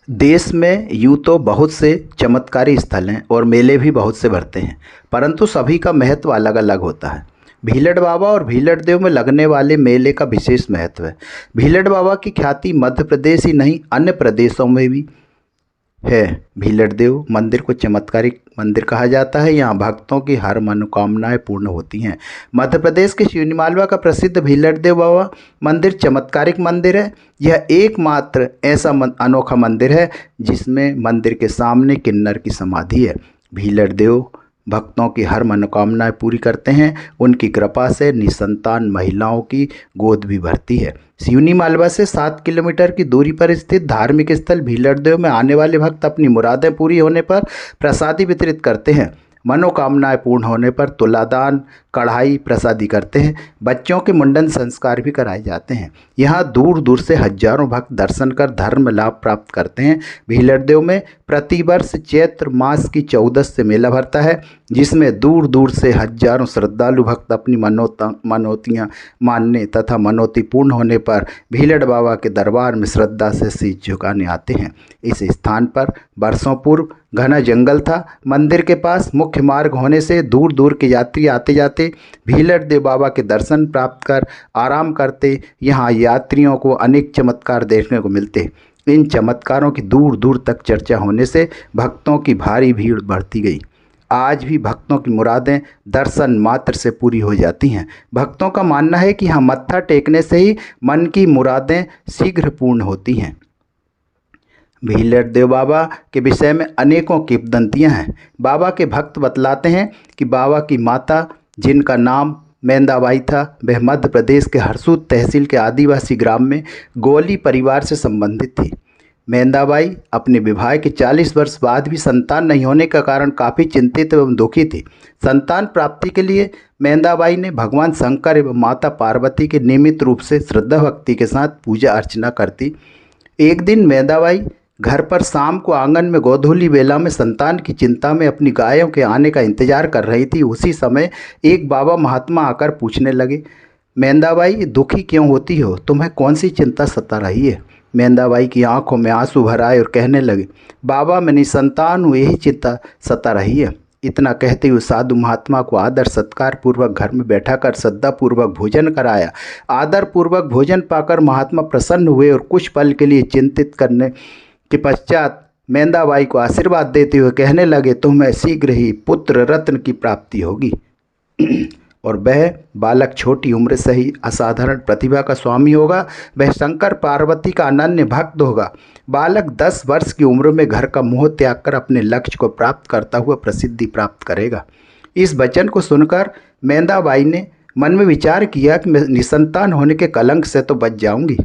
देश में यूँ तो बहुत से चमत्कारी स्थल हैं और मेले भी बहुत से भरते हैं, परंतु सभी का महत्व अलग अलग होता है। भीलड़ बाबा और भीलड़ देव में लगने वाले मेले का विशेष महत्व है। भीलड़ बाबा की ख्याति मध्य प्रदेश ही नहीं, अन्य प्रदेशों में भी है। भीलड़ देव मंदिर को चमत्कारिक मंदिर कहा जाता है। यहाँ भक्तों की हर मनोकामनाएं पूर्ण होती हैं। मध्य प्रदेश के शिवनीमालवा का प्रसिद्ध भीलड़ देव बाबा मंदिर चमत्कारिक मंदिर है। यह एकमात्र ऐसा अनोखा मंदिर है जिसमें मंदिर के सामने किन्नर की समाधि है। भीलड़ देव भक्तों की हर मनोकामनाएं पूरी करते हैं। उनकी कृपा से निसंतान महिलाओं की गोद भी भरती है। सिवनी मालवा से 7 किलोमीटर की दूरी पर स्थित धार्मिक स्थल भीलड़ देव में आने वाले भक्त अपनी मुरादें पूरी होने पर प्रसादी वितरित करते हैं। मनोकामनाएं पूर्ण होने पर तुलादान, कढ़ाई प्रसादी करते हैं। बच्चों के मुंडन संस्कार भी कराए जाते हैं। यहाँ दूर दूर से हजारों भक्त दर्शन कर धर्म लाभ प्राप्त करते हैं। भीलड़ देव में प्रतिवर्ष चैत्र मास की 14 से मेला भरता है, जिसमें दूर दूर से हजारों श्रद्धालु भक्त अपनी मनोतियाँ मानने तथा मनोती पूर्ण होने पर भीलड़ बाबा के दरबार में श्रद्धा से शीश झुकाने आते हैं। इस स्थान पर वर्षों पूर्व घना जंगल था। मंदिर के पास मुख्य मार्ग होने से दूर दूर के यात्री आते जाते भीलड़ देव बाबा के दर्शन प्राप्त कर आराम करते। यहाँ यात्रियों को अनेक चमत्कार देखने को मिलते। इन चमत्कारों की दूर दूर तक चर्चा होने से भक्तों की भारी भीड़ बढ़ती गई। आज भी भक्तों की मुरादें दर्शन मात्र से पूरी हो जाती हैं। भक्तों का मानना है कि यहाँ मत्था टेकने से ही मन की मुरादें शीघ्र पूर्ण होती हैं। भीलड़ देव बाबा के विषय में अनेकों किंवदंतियाँ हैं। बाबा के भक्त बतलाते हैं कि बाबा की माता, जिनका नाम मेंदाबाई था, वह मध्य प्रदेश के हरसूद तहसील के आदिवासी ग्राम में गोली परिवार से संबंधित थी। मेंदाबाई अपने विवाह के 40 वर्ष बाद भी संतान नहीं होने का कारण काफ़ी चिंतित एवं दुखी थी। संतान प्राप्ति के लिए मेंदाबाई ने भगवान शंकर एवं माता पार्वती के नियमित रूप से श्रद्धा भक्ति के साथ पूजा अर्चना करती। एक दिन मेंदाबाई घर पर शाम को आंगन में गोधूली बेला में संतान की चिंता में अपनी गायों के आने का इंतजार कर रही थी। उसी समय एक बाबा महात्मा आकर पूछने लगे, मेंदाबाई दुखी क्यों होती हो? तुम्हें कौन सी चिंता सता रही है? मेंदाबाई की आंखों में आंसू भर आए और कहने लगे, बाबा मैं निसंतान हूँ, यही चिंता सता रही है। इतना कहते हुए साधु महात्मा को आदर सत्कार पूर्वक घर में बैठा कर श्रद्धा पूर्वक भोजन कराया। आदर पूर्वक भोजन पाकर महात्मा प्रसन्न हुए और कुछ पल के लिए चिंतित करने के पश्चात मेंदाबाई को आशीर्वाद देते हुए कहने लगे, तुम्हें शीघ्र ही पुत्र रत्न की प्राप्ति होगी और वह बालक छोटी उम्र से ही असाधारण प्रतिभा का स्वामी होगा। वह शंकर पार्वती का अनन्य भक्त होगा। बालक 10 वर्ष की उम्र में घर का मोह त्याग कर अपने लक्ष्य को प्राप्त करता हुआ प्रसिद्धि प्राप्त करेगा। इस वचन को सुनकर मेंदाबाई ने मन में विचार किया कि मैं निसंतान होने के कलंक से तो बच जाऊंगी।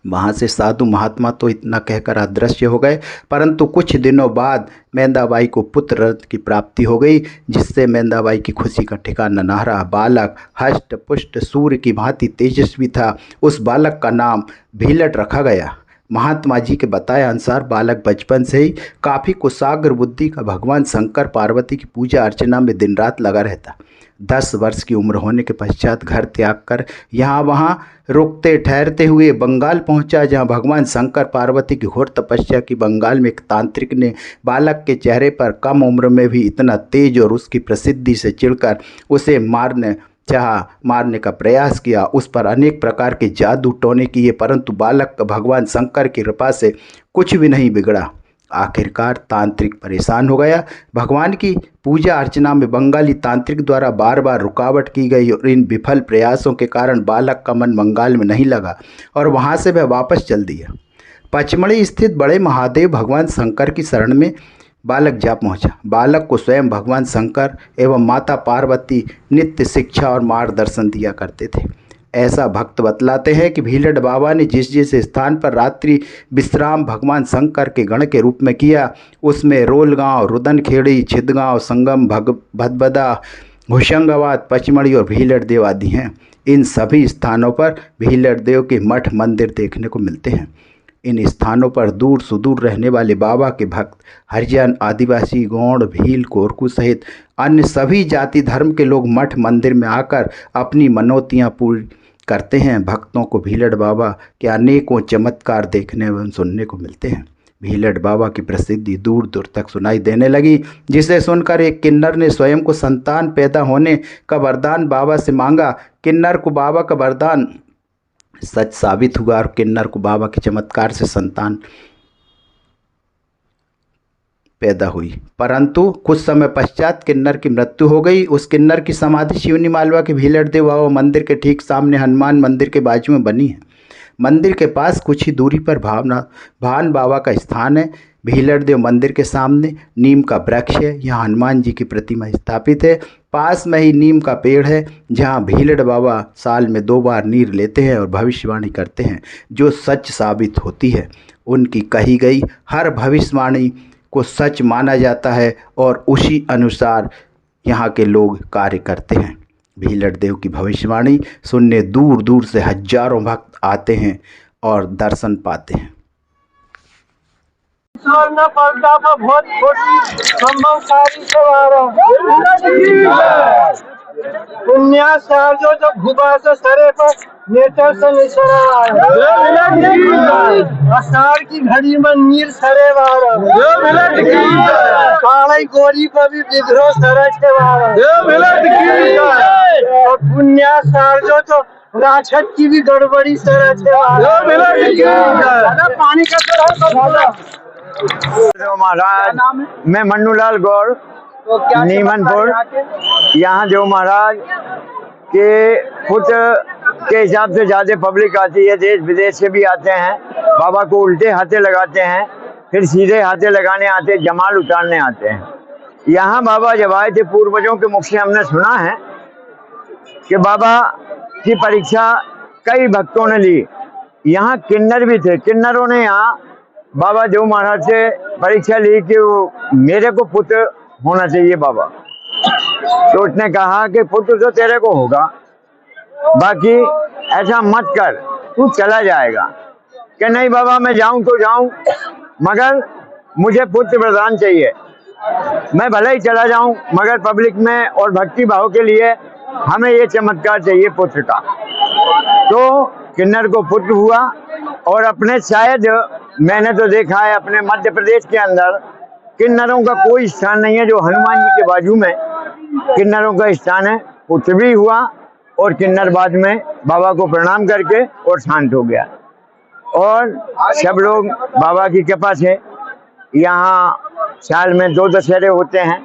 वहाँ से साधु महात्मा तो इतना कहकर अदृश्य हो गए, परंतु कुछ दिनों बाद मेंदाबाई को पुत्र रत्न की प्राप्ति हो गई, जिससे मेंदाबाई की खुशी का ठिकाना न रहा। बालक हष्ट पुष्ट सूर्य की भांति तेजस्वी था। उस बालक का नाम भीलड़ रखा गया। महात्मा जी के बताए अनुसार बालक बचपन से ही काफ़ी कुशाग्र बुद्धि का भगवान शंकर पार्वती की पूजा अर्चना में दिन रात लगा रहता। 10 वर्ष की उम्र होने के पश्चात घर त्याग कर यहाँ वहाँ रुकते ठहरते हुए बंगाल पहुँचा, जहाँ भगवान शंकर पार्वती की घोर तपस्या की। बंगाल में एक तांत्रिक ने बालक के चेहरे पर कम उम्र में भी इतना तेज और उसकी प्रसिद्धि से चिढ़कर उसे मारने का प्रयास किया। उस पर अनेक प्रकार के जादू टोने किए, परंतु बालक का भगवान शंकर की कृपा से कुछ भी नहीं बिगड़ा। आखिरकार तांत्रिक परेशान हो गया। भगवान की पूजा अर्चना में बंगाली तांत्रिक द्वारा बार बार रुकावट की गई और इन विफल प्रयासों के कारण बालक का मन बंगाल में नहीं लगा और वहां से वह वापस चल दिया। पचमढ़ी स्थित बड़े महादेव भगवान शंकर की शरण में बालक जा पहुंचा। बालक को स्वयं भगवान शंकर एवं माता पार्वती नित्य शिक्षा और मार्गदर्शन दिया करते थे। ऐसा भक्त बतलाते हैं कि भीलड़ बाबा ने जिस जिस स्थान पर रात्रि विश्राम भगवान शंकर के गण के रूप में किया, उसमें रोलगांव, रुदनखेड़ी, छिदगांव, संगम, भदबदा, होशंगाबाद, पचमढ़ी और भीलड़ देव आदि हैं। इन सभी स्थानों पर भीलड़ देव के मठ मंदिर देखने को मिलते हैं। इन स्थानों पर दूर सुदूर रहने वाले बाबा के भक्त हरिजन, आदिवासी, गौड़, भील, कोरकू सहित अन्य सभी जाति धर्म के लोग मठ मंदिर में आकर अपनी मनोतियाँ पूरी करते हैं। भक्तों को भीलड़ बाबा के अनेकों चमत्कार देखने एवं सुनने को मिलते हैं। भीलड़ बाबा की प्रसिद्धि दूर दूर तक सुनाई देने लगी, जिसे सुनकर एक किन्नर ने स्वयं को संतान पैदा होने का वरदान बाबा से मांगा। किन्नर को बाबा का वरदान सच साबित हुआ और किन्नर को बाबा के चमत्कार से संतान पैदा हुई। परंतु कुछ समय पश्चात किन्नर की मृत्यु हो गई। उस किन्नर की समाधि शिवनी मालवा के भीलड़ देव बाबा मंदिर के ठीक सामने हनुमान मंदिर के बाजू में बनी है। मंदिर के पास कुछ ही दूरी पर भान बाबा का स्थान है। भीलड़ देव मंदिर के सामने नीम का वृक्ष है, यहाँ हनुमान जी की प्रतिमा स्थापित है। पास में ही नीम का पेड़ है, जहाँ भीलड़ बाबा साल में 2 बार नीर लेते हैं और भविष्यवाणी करते हैं, जो सच साबित होती है। उनकी कही गई हर भविष्यवाणी को सच माना जाता है और उसी अनुसार यहाँ के लोग कार्य करते हैं। भीलड़ देव की भविष्यवाणी सुनने दूर दूर से हजारों भक्त आते हैं और दर्शन पाते हैं। जो भूबा से सरे पर नेतर से आषाढ़ की घड़ी में नीर सरे वाला काली गोरी पर भी विद्रोह सरे के और पुण्या सार जो तो राक्षस की भी गड़बड़ी सरे पानी का महाराज, मैं मन्नूलाल गौर नीमनपुर, यहाँ देव महाराज के पुत्र के हिसाब से ज्यादा पब्लिक आती है, देश विदेश से भी आते हैं। बाबा को उल्टे हाथे लगाते हैं, फिर सीधे हाथे लगाने आते, जमाल उतारने आते हैं। यहाँ बाबा जब आए थे, पूर्वजों के मुख से हमने सुना है कि बाबा की परीक्षा कई भक्तों ने ली। यहाँ किन्नर भी थे, किन्नरों ने यहाँ बाबा देव महाराज से परीक्षा ली कि वो मेरे को पुत्र होना चाहिए बाबा। तो उसने कहा कि पुत्र तो तेरे को होगा, बाकी ऐसा मत कर, तू चला जाएगा। कि नहीं बाबा, मैं जाऊं तो जाऊं, मगर मुझे पुत्र वरदान चाहिए। मैं भले ही चला जाऊं, मगर पब्लिक में और भक्ति भाव के लिए हमें ये चमत्कार चाहिए पुत्र का। तो किन्नर को पुत्र हुआ और अपने, शायद मैंने तो देखा है अपने मध्य प्रदेश के अंदर किन्नरों का कोई स्थान नहीं है जो हनुमान जी के बाजू में किन्नरों का स्थान है। पुत्र भी हुआ और किन्नर बाद में बाबा को प्रणाम करके और शांत हो गया। और सब लोग बाबा की कृपा से यहाँ साल में 2 दशहरे होते हैं।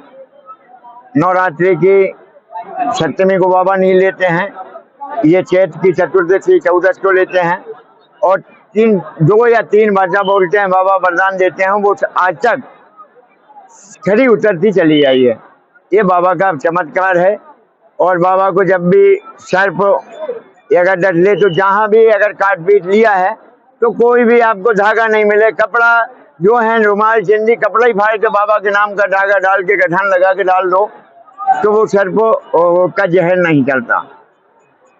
नवरात्रि की सप्तमी को बाबा नील लेते हैं, ये चैत्र की चतुर्दशी 14 को लेते हैं, और 2 या 3 बाजा बोलते हैं, बाबा वरदान देते हैं, वो आज तक खरी उतरती चली आई है। ये बाबा का चमत्कार है। और बाबा को जब भी सर्प अगर डट ले, तो जहाँ भी अगर काट पीट लिया है तो कोई भी आपको धागा नहीं मिले, कपड़ा जो है रुमाल चिंदी कपड़ा ही फाड़ के बाबा के नाम का धागा डाल के गठान लगा के डाल दो, तो वो सर्प का जहर नहीं चलता।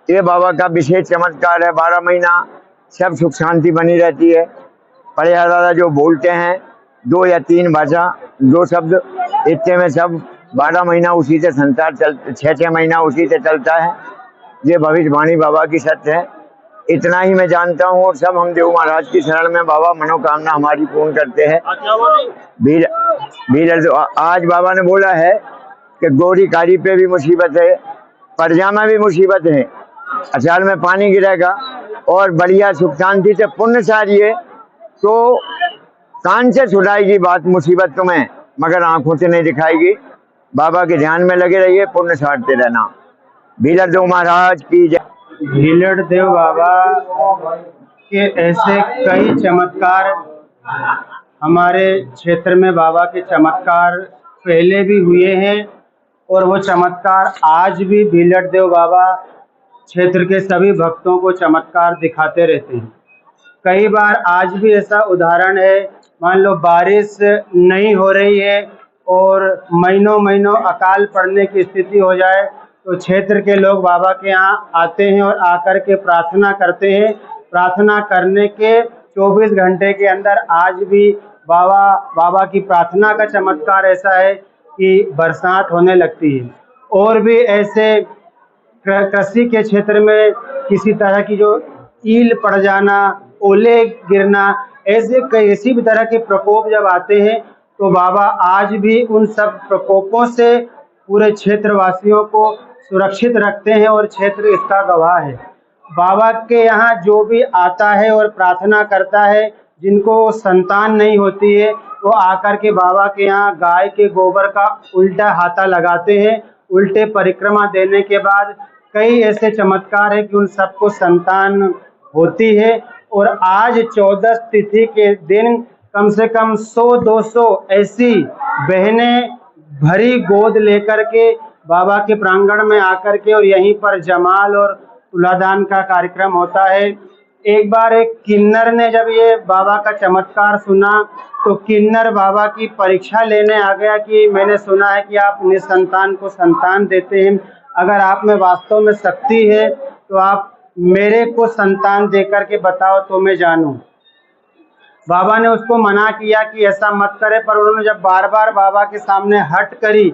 ये बाबा का विशेष चमत्कार है। 12 महीना सब सुख शांति बनी रहती है। पढ़िया दादा जो बोलते हैं 2 या 3 भाषा 2 शब्द, इतने में सब 12 महीना उसी से संसार चलता, 6-6 महीना उसी से चलता है। ये भविष्यवाणी बाबा की सत्य है। इतना ही मैं जानता हूँ। और सब हम देव महाराज की शरण में बाबा मनोकामना हमारी पूर्ण करते हैं। आज बाबा ने बोला है कि गौरी कारी पे भी मुसीबत है, प्रजा में भी मुसीबत है, अचार में पानी गिरेगा और बढ़िया सुख शांति से पुण्य सारिए तो कान से छुड़ाएगी बात मुसीबत तुम्हें, मगर आंखों से नहीं दिखाएगी। बाबा के ध्यान में लगे रहिए, पुण्य सारते रहना। भीलड़ देव महाराज की जय। भीलड़ देव बाबा के ऐसे कई चमत्कार हमारे क्षेत्र में, बाबा के चमत्कार पहले भी हुए हैं और वो चमत्कार आज भी भीलड़ देव बाबा क्षेत्र के सभी भक्तों को चमत्कार दिखाते रहते हैं। कई बार आज भी ऐसा उदाहरण है, मान लो बारिश नहीं हो रही है और महीनों महीनों अकाल पड़ने की स्थिति हो जाए, तो क्षेत्र के लोग बाबा के यहाँ आते हैं और आकर के प्रार्थना करते हैं। प्रार्थना करने के 24 घंटे के अंदर आज भी बाबा की प्रार्थना का चमत्कार ऐसा है कि बरसात होने लगती है। और भी ऐसे कृषि के क्षेत्र में किसी तरह की जो ईल पड़ जाना, ओले गिरना, ऐसी भी तरह के प्रकोप जब आते हैं तो बाबा आज भी उन सब प्रकोपों से पूरे क्षेत्रवासियों को सुरक्षित रखते हैं और क्षेत्र इसका गवाह है। बाबा के यहाँ जो भी आता है और प्रार्थना करता है, जिनको संतान नहीं होती है, वो आकर के बाबा के यहाँ गाय के गोबर का उल्टा हाथा लगाते हैं। उल्टे परिक्रमा देने के बाद कई ऐसे चमत्कार है कि उन सबको संतान होती है। और आज 14 तिथि के दिन कम से कम 100-200 ऐसी बहनें भरी गोद लेकर के बाबा के प्रांगण में आकर के और यहीं पर जमाल और तुलादान का कार्यक्रम होता है। एक बार एक किन्नर ने जब ये बाबा का चमत्कार सुना तो किन्नर बाबा की परीक्षा लेने आ गया कि मैंने सुना है कि आप निसंतान को संतान देते हैं, अगर आप में वास्तव में शक्ति है तो आप मेरे को संतान देकर के बताओ तो मैं जानूं। बाबा ने उसको मना किया कि ऐसा मत करे, पर उन्होंने जब बार बार बाबा के सामने हट करी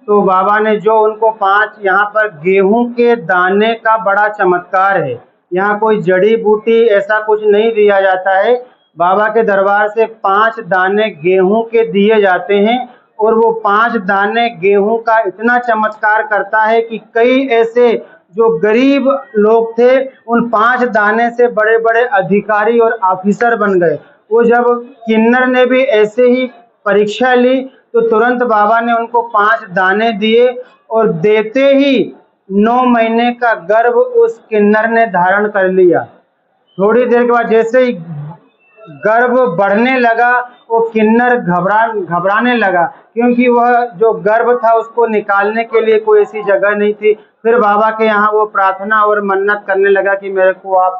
तो बाबा ने जो उनको 5 यहाँ पर गेहूं के दाने का बड़ा चमत्कार है, यहाँ कोई जड़ी बूटी ऐसा कुछ नहीं दिया जाता है। बाबा के दरबार से 5 दाने गेहूं के दिए जाते हैं और वो 5 दाने गेहूं का इतना चमत्कार करता है कि कई ऐसे जो गरीब लोग थे उन 5 दाने से बड़े बड़े अधिकारी और ऑफिसर बन गए। वो जब किन्नर ने भी ऐसे ही परीक्षा ली तो तुरंत बाबा ने उनको 5 दाने दिए और देते ही 9 महीने का गर्भ उस किन्नर ने धारण कर लिया। थोड़ी देर के बाद जैसे ही गर्भ बढ़ने लगा वो किन्नर घबराने लगा, क्योंकि वह जो गर्भ था उसको निकालने के लिए कोई ऐसी जगह नहीं थी। फिर बाबा के यहाँ वो प्रार्थना और मन्नत करने लगा कि मेरे को आप